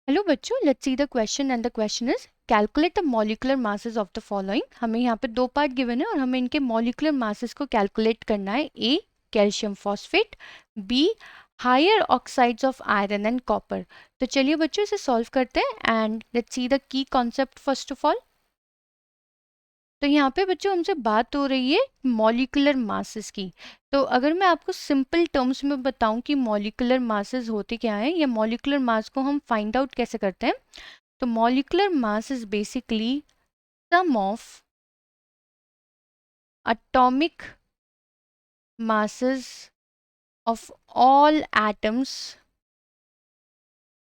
Hello बच्चों, let's see the question and the question is calculate the molecular masses of the following. हमें यहाँ पे दो part given है और हमें इनके मॉलिक्यूलर मासेस को कैलकुलेट करना है। A calcium phosphate, B higher oxides of iron and copper. तो चलिए बच्चों इसे सॉल्व करते हैं and let's see the key concept first of all. तो यहाँ पे बच्चों हमसे बात हो रही है मॉलिक्यूलर मासेस की। तो अगर मैं आपको सिंपल टर्म्स में बताऊं कि मॉलिक्यूलर मासेस होते क्या हैं या मॉलिक्यूलर मास को हम फाइंड आउट कैसे करते हैं, तो molecular mass is basically sum of atomic masses of all atoms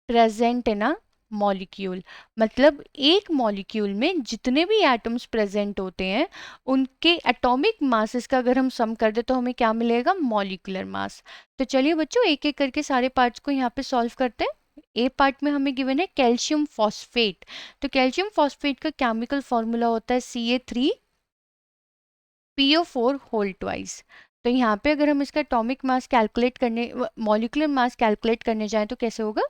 present in a molecule। मतलब एक मॉलिक्यूल में जितने भी एटम्स प्रेजेंट होते हैं उनके एटॉमिक मासेस का अगर हम सम कर दे तो हमें क्या मिलेगा? Molecular mass. तो चलिए बच्चों एक एक करके सारे पार्ट्स को यहाँ पे सॉल्व करते हैं। ए पार्ट में हमें गिवन है कैल्शियम फॉस्फेट। तो कैल्शियम फॉस्फेट का केमिकल फॉर्मूला होता है CA3PO4 होल ट्वाइस। तो यहाँ पे अगर हम इसका एटॉमिक मास कैलकुलेट करने मॉलिक्यूलर मास कैलकुलेट करने जाएं तो कैसे होगा?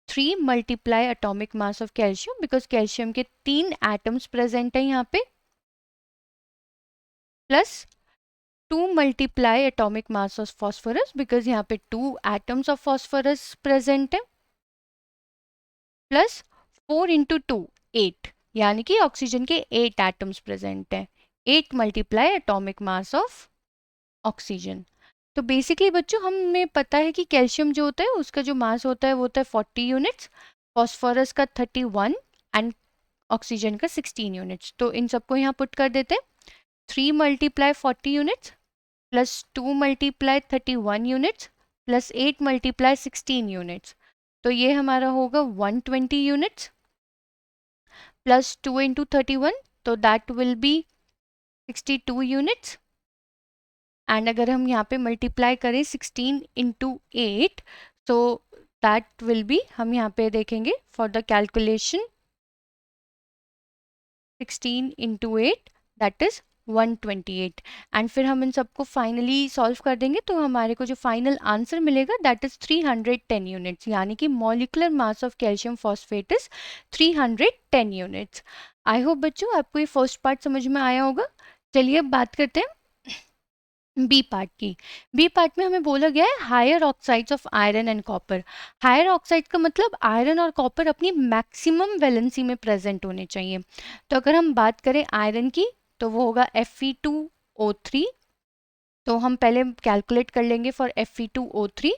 3 multiply atomic mass of calcium, because calcium के 3 एटम्स प्रेजेंट है यहाँ पे, plus 2 multiply atomic mass of phosphorus, because यहाँ पे 2 एटम्स ऑफ फॉस्फोरस प्रेजेंट है, प्लस 4 इंटू 2 8, यानी कि ऑक्सीजन के 8 एटम्स प्रेजेंट हैं। 8 multiply atomic mass of oxygen. तो बेसिकली बच्चों हमें पता है कि कैल्शियम जो होता है उसका जो मास होता है वो होता है 40 यूनिट्स, फॉस्फोरस का 31 एंड ऑक्सीजन का 16 यूनिट्स। तो इन सबको यहाँ पुट कर देते हैं। 3 multiply 40 units plus 2 multiply 31 units plus 8 multiply 16 units, तो ये हमारा होगा 120 यूनिट्स प्लस 2 इंटू 31, तो that will be 62 units. And अगर हम यहाँ पे मल्टीप्लाई करें 16 इंटू 8, तो दैट विल बी, हम यहाँ पे देखेंगे for the calculation 16 into 8 that is 128। And फिर हम इन सबको फाइनली सॉल्व कर देंगे तो हमारे को जो फाइनल आंसर मिलेगा दैट इज 310 यूनिट्स, यानी कि molecular mass of calcium phosphate is 310 units. I hope बच्चों आपको ये फर्स्ट पार्ट समझ में आया होगा। चलिए अब बात करते हैं बी पार्ट की। बी पार्ट में हमें बोला गया है higher oxides of iron and copper. Higher oxide का मतलब आयरन और कॉपर अपनी मैक्सिमम वैलेंसी में प्रेजेंट होने चाहिए। तो अगर हम बात करें आयरन की तो वो होगा Fe2O3। तो हम पहले कैलकुलेट कर लेंगे for Fe2O3।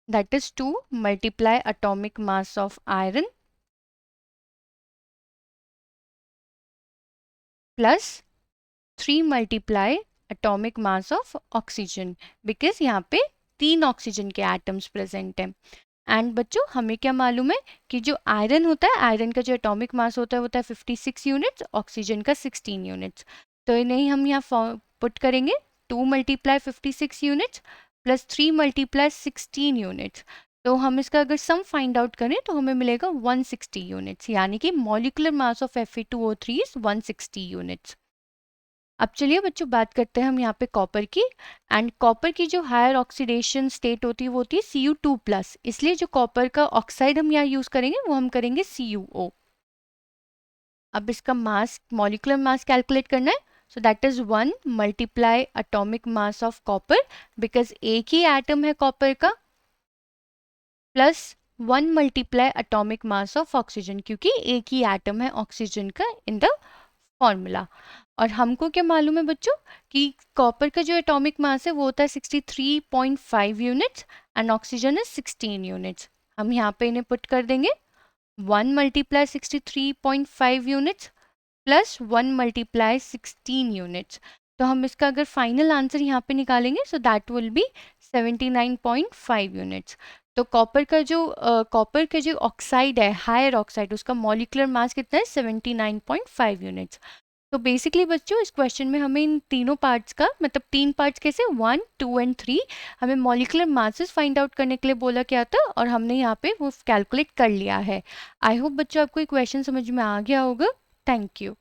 That is 2 multiply atomic mass of iron plus 3 multiply atomic mass of oxygen, because यहाँ पे 3 ऑक्सीजन के एटम्स प्रेजेंट हैं। एंड बच्चों हमें क्या मालूम है कि जो आयरन होता है, आयरन का जो एटॉमिक मास होता है वो होता है 56 यूनिट्स, ऑक्सीजन का 16 यूनिट्स। तो इन्हें हम यहाँ पुट करेंगे 2 multiply 56 units plus 3 multiply 16 units. तो हम इसका अगर सम फाइंड आउट करें तो हमें मिलेगा 160 यूनिट्स, यानी कि molecular mass of Fe2O3 is 160 units. अब चलिए बच्चों बात करते हैं हम यहाँ पे कॉपर की। एंड कॉपर की जो हायर ऑक्सीडेशन स्टेट होती है वो होती है Cu2+, इसलिए जो कॉपर का ऑक्साइड हम यहाँ यूज करेंगे वो हम करेंगे CuO। अब इसका मास, मॉलिक्यूलर मास कैलकुलेट करना है। So that is 1 multiply atomic mass of copper, because एक ही एटम है कॉपर का, plus 1 multiply atomic mass of oxygen, क्योंकि एक ही एटम है ऑक्सीजन का इन द फॉर्मूला। और हमको क्या मालूम है बच्चों कि कॉपर का जो एटॉमिक मास है वो होता है 63.5 units and oxygen is 16 units. हम यहाँ पे इन्हें पुट कर देंगे 1 multiply 63.5 units plus 1 multiply 16 units. तो हम इसका अगर फाइनल आंसर यहाँ पे निकालेंगे so that will be 79.5 units. तो कॉपर का जो ऑक्साइड है, हायर ऑक्साइड, उसका मॉलिक्यूलर मास कितना है? 79.5 यूनिट्स। तो बेसिकली बच्चों इस क्वेश्चन में हमें इन तीनों पार्ट्स का, मतलब 3 पार्ट्स कैसे, 1, 2 एंड 3, हमें मॉलिक्यूलर मासेस फाइंड आउट करने के लिए बोला क्या था और हमने यहाँ पे वो कैलकुलेट कर लिया है। आई होप बच्चों आपको ये क्वेश्चन समझ में आ गया होगा। Thank you.